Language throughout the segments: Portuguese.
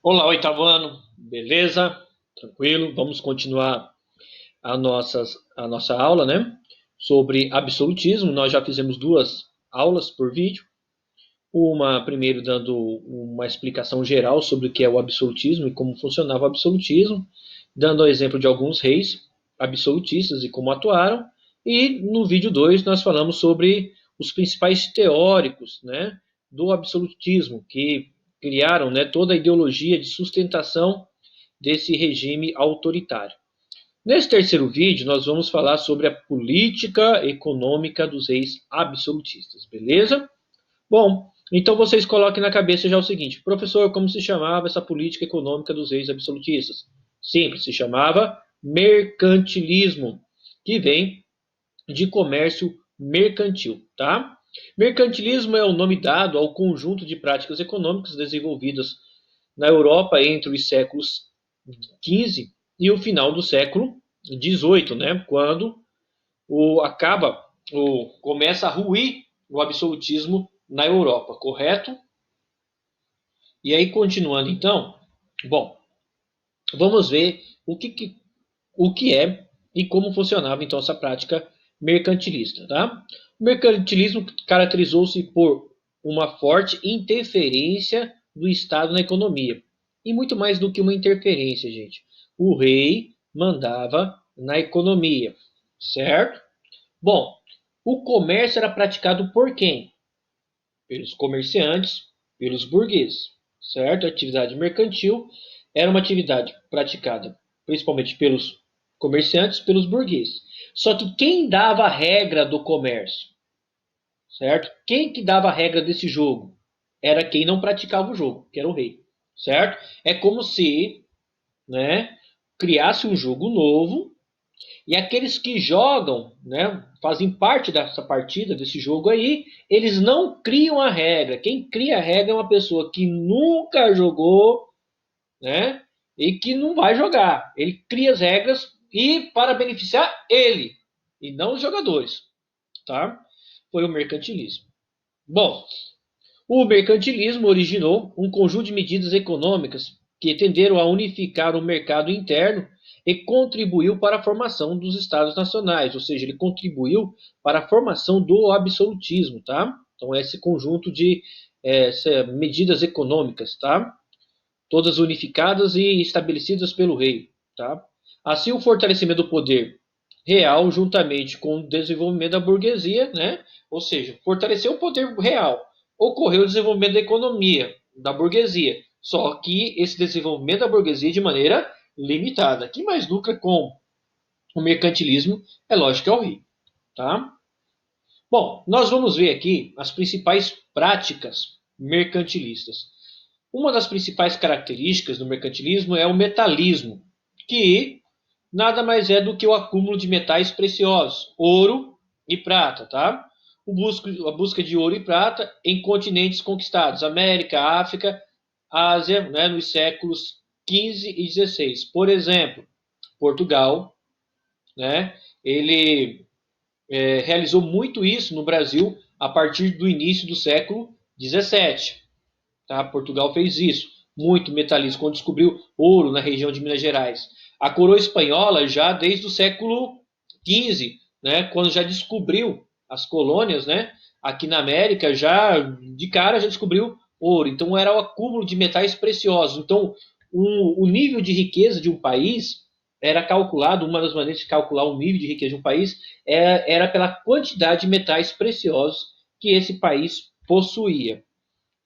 Olá, oitavo ano, beleza? Tranquilo? Vamos continuar a nossa aula, né? Sobre absolutismo. Nós já fizemos duas aulas por vídeo. Uma primeiro dando uma explicação geral sobre o que é o absolutismo e como funcionava o absolutismo, dando o exemplo de alguns reis absolutistas e como atuaram. E no vídeo 2 nós falamos sobre os principais teóricos, né, do absolutismo, que criaram, né, toda a ideologia de sustentação desse regime autoritário. Nesse terceiro vídeo, nós vamos falar sobre a política econômica dos reis absolutistas, beleza? Bom, então vocês coloquem na cabeça já o seguinte: professor, como se chamava essa política econômica dos reis absolutistas? Simples, se chamava mercantilismo, que vem de comércio mercantil, tá? Mercantilismo é o nome dado ao conjunto de práticas econômicas desenvolvidas na Europa entre os séculos XV e o final do século XVIII, né? Quando começa a ruir o absolutismo na Europa, correto? E aí, continuando então, bom, vamos ver o que é e como funcionava então essa prática mercantilista, tá? O mercantilismo caracterizou-se por uma forte interferência do Estado na economia. E muito mais do que uma interferência, gente. O rei mandava na economia, certo? Bom, o comércio era praticado por quem? Pelos comerciantes, pelos burgueses, certo? A atividade mercantil era uma atividade praticada principalmente pelos comerciantes, pelos burgueses. Só que quem dava a regra do comércio, certo? Quem que dava a regra desse jogo? Era quem não praticava o jogo, que era o rei, certo? É como se, né, criasse um jogo novo e aqueles que jogam, né, fazem parte dessa partida, desse jogo aí, eles não criam a regra. Quem cria a regra é uma pessoa que nunca jogou, né, e que não vai jogar. Ele cria as regras e para beneficiar ele e não os jogadores, tá? Foi o mercantilismo. Bom, o mercantilismo originou um conjunto de medidas econômicas que tenderam a unificar o mercado interno e contribuiu para a formação dos estados nacionais, ou seja, ele contribuiu para a formação do absolutismo, tá? Então esse conjunto de medidas econômicas, tá? Todas unificadas e estabelecidas pelo rei, tá? Assim, o fortalecimento do poder real, juntamente com o desenvolvimento da burguesia, né? Ou seja, fortaleceu o poder real, ocorreu o desenvolvimento da economia, da burguesia. Só que esse desenvolvimento da burguesia de maneira limitada. Quem mais lucra com o mercantilismo é lógico que é o rei, tá? Bom, nós vamos ver aqui as principais práticas mercantilistas. Uma das principais características do mercantilismo é o metalismo, que nada mais é do que o acúmulo de metais preciosos, ouro e prata, tá? A busca de ouro e prata em continentes conquistados, América, África, Ásia, né, nos séculos XV e XVI. Por exemplo, Portugal, né, ele realizou muito isso no Brasil a partir do início do século XVII. Tá? Portugal fez isso, muito metalismo, quando descobriu ouro na região de Minas Gerais. A coroa espanhola, já desde o século XV, né, quando já descobriu as colônias, né, aqui na América, já de cara já descobriu ouro. Então era o acúmulo de metais preciosos. Então o nível de riqueza de um país era calculado, uma das maneiras de calcular o nível de riqueza de um país era pela quantidade de metais preciosos que esse país possuía.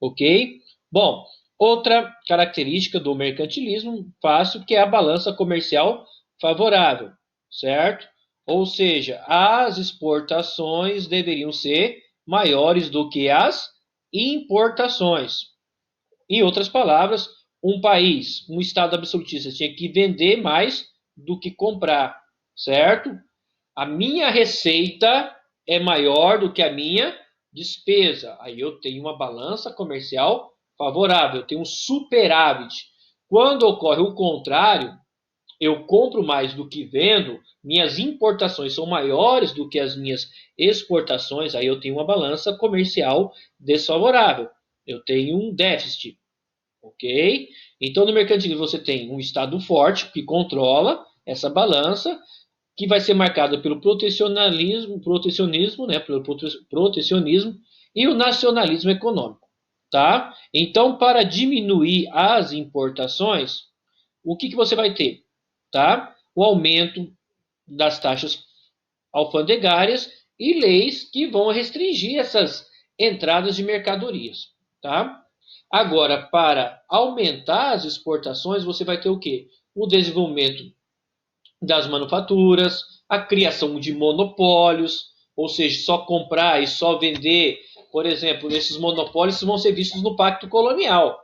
Ok? Bom, outra característica do mercantilismo fácil que é a balança comercial favorável, certo? Ou seja, as exportações deveriam ser maiores do que as importações. Em outras palavras, um país, um estado absolutista tinha que vender mais do que comprar, certo? A minha receita é maior do que a minha despesa. Aí eu tenho uma balança comercial favorável, eu tenho um superávit. Quando ocorre o contrário, eu compro mais do que vendo, minhas importações são maiores do que as minhas exportações, aí eu tenho uma balança comercial desfavorável. Eu tenho um déficit, ok? Então, no mercantilismo, você tem um Estado forte que controla essa balança, que vai ser marcada pelo protecionismo, né, pelo protecionismo e o nacionalismo econômico, tá? Então, para diminuir as importações, o que você vai ter, tá? O aumento das taxas alfandegárias e leis que vão restringir essas entradas de mercadorias, tá? Agora, para aumentar as exportações, você vai ter o quê? O desenvolvimento das manufaturas, a criação de monopólios, ou seja, só comprar e só vender. Por exemplo, esses monopólios vão ser vistos no Pacto Colonial,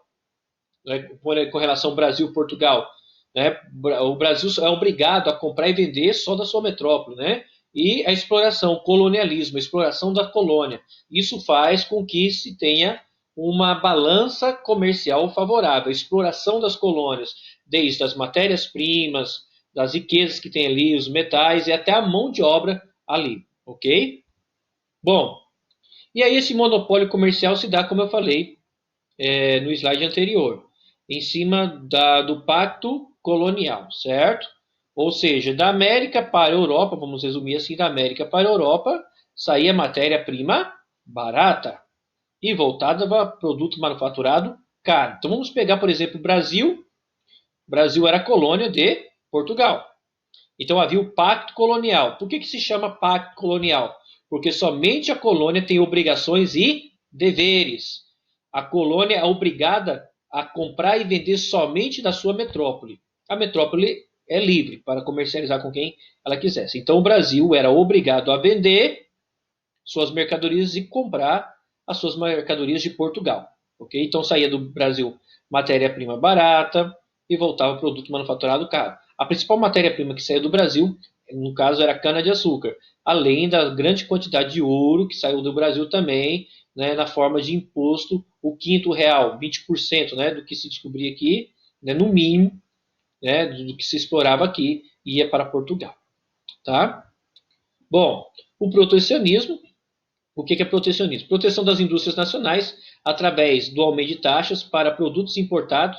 né, com relação ao Brasil e Portugal. Né? O Brasil é obrigado a comprar e vender só da sua metrópole. Né? E a exploração, o colonialismo, a exploração da colônia. Isso faz com que se tenha uma balança comercial favorável. A exploração das colônias, desde as matérias-primas, das riquezas que tem ali, os metais e até a mão de obra ali. Ok? Bom, e aí esse monopólio comercial se dá, como eu falei, no slide anterior, em cima do pacto colonial, certo? Ou seja, da América para a Europa, vamos resumir assim, da América para a Europa, saía matéria-prima barata e voltada para produto manufaturado caro. Então vamos pegar, por exemplo, o Brasil. O Brasil era colônia de Portugal. Então havia o pacto colonial. Por que se chama pacto colonial? Porque somente a colônia tem obrigações e deveres. A colônia é obrigada a comprar e vender somente da sua metrópole. A metrópole é livre para comercializar com quem ela quisesse. Então o Brasil era obrigado a vender suas mercadorias e comprar as suas mercadorias de Portugal. Okay? Então saía do Brasil matéria-prima barata e voltava produto manufaturado caro. A principal matéria-prima que saía do Brasil, no caso, era cana-de-açúcar, além da grande quantidade de ouro que saiu do Brasil também, né, na forma de imposto, o quinto real, 20%, né, do que se descobria aqui, né, no mínimo, né, do que se explorava aqui, ia para Portugal. Tá? Bom, o protecionismo. O que é protecionismo? Proteção das indústrias nacionais através do aumento de taxas para produtos importados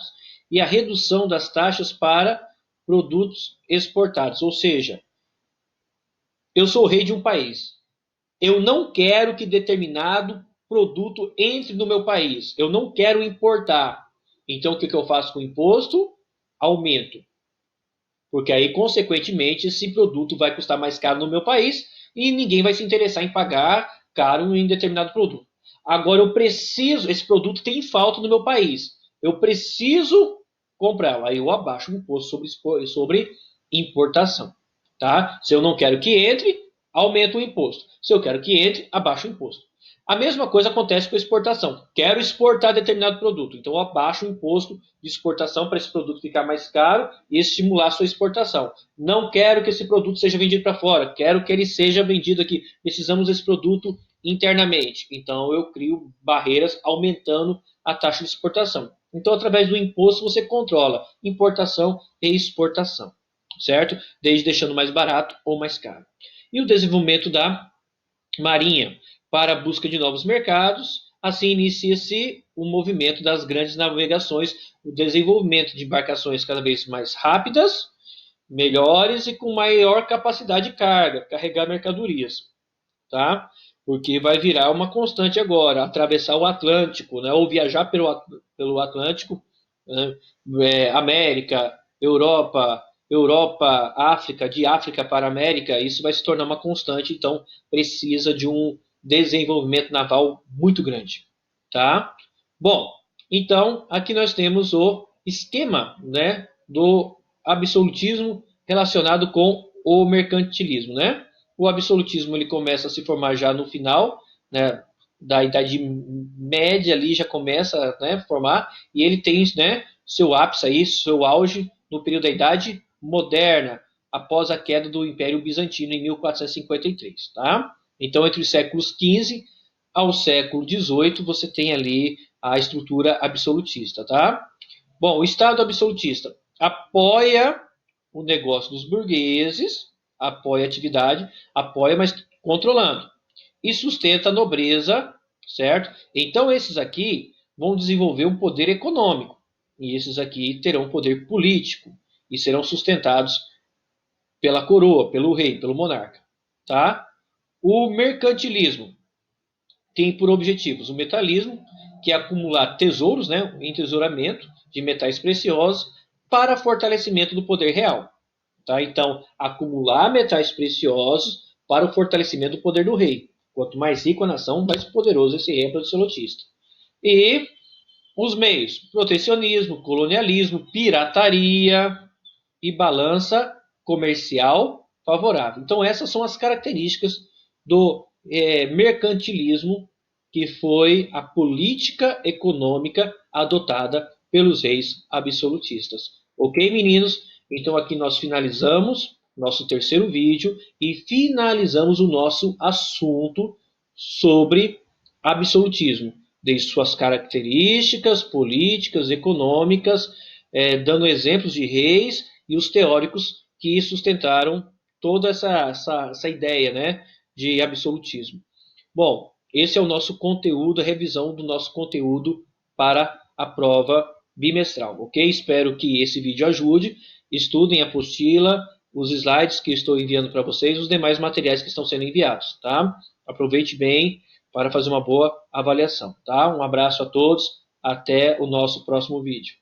e a redução das taxas para produtos exportados. Ou seja, eu sou o rei de um país. Eu não quero que determinado produto entre no meu país. Eu não quero importar. Então, o que eu faço com o imposto? Aumento. Porque aí, consequentemente, esse produto vai custar mais caro no meu país e ninguém vai se interessar em pagar caro em determinado produto. Agora eu preciso, esse produto tem falta no meu país. Eu preciso comprá-lo. Aí eu abaixo o imposto sobre importação. Tá? Se eu não quero que entre, aumento o imposto. Se eu quero que entre, abaixo o imposto. A mesma coisa acontece com a exportação. Quero exportar determinado produto, então eu abaixo o imposto de exportação para esse produto ficar mais caro e estimular a sua exportação. Não quero que esse produto seja vendido para fora, quero que ele seja vendido aqui. Precisamos desse produto internamente. Então eu crio barreiras aumentando a taxa de exportação. Então, através do imposto, você controla importação e exportação, certo? Desde deixando mais barato ou mais caro. E o desenvolvimento da marinha para a busca de novos mercados. Assim inicia-se o movimento das grandes navegações, o desenvolvimento de embarcações cada vez mais rápidas, melhores e com maior capacidade de carga, carregar mercadorias, tá? Porque vai virar uma constante agora, atravessar o Atlântico, né? Ou viajar pelo Atlântico, né? América, Europa, África, de África para América, isso vai se tornar uma constante, então precisa de um desenvolvimento naval muito grande, tá? Bom, então aqui nós temos o esquema, né, do absolutismo relacionado com o mercantilismo, né? O absolutismo ele começa a se formar já no final, né, da Idade Média ali já começa, né, a formar e ele tem, né, seu ápice aí, seu auge no período da Idade Moderna, após a queda do Império Bizantino em 1453, tá? Então, entre os séculos XV ao século XVIII, você tem ali a estrutura absolutista, tá? Bom, o Estado absolutista apoia o negócio dos burgueses, apoia a atividade, apoia, mas controlando. E sustenta a nobreza, certo? Então, esses aqui vão desenvolver um poder econômico. e esses aqui terão poder político e serão sustentados pela coroa, pelo rei, pelo monarca. Tá? O mercantilismo tem por objetivos o metalismo, que é acumular tesouros, né, o entesouramento de metais preciosos para fortalecimento do poder real. Tá? Então, acumular metais preciosos para o fortalecimento do poder do rei. Quanto mais rico a nação, mais poderoso esse rei absolutista. E os meios: protecionismo, colonialismo, pirataria e balança comercial favorável. Então, essas são as características do mercantilismo, que foi a política econômica adotada pelos reis absolutistas. Ok, meninos? Então, aqui nós finalizamos nosso terceiro vídeo e finalizamos o nosso assunto sobre absolutismo, desde suas características políticas, econômicas, dando exemplos de reis e os teóricos que sustentaram toda essa ideia, né, de absolutismo. Bom, esse é o nosso conteúdo, a revisão do nosso conteúdo para a prova bimestral, ok? Espero que esse vídeo ajude. Estudem a apostila, os slides que estou enviando para vocês, os demais materiais que estão sendo enviados, tá? Aproveite bem para fazer uma boa avaliação, tá? Um abraço a todos, até o nosso próximo vídeo.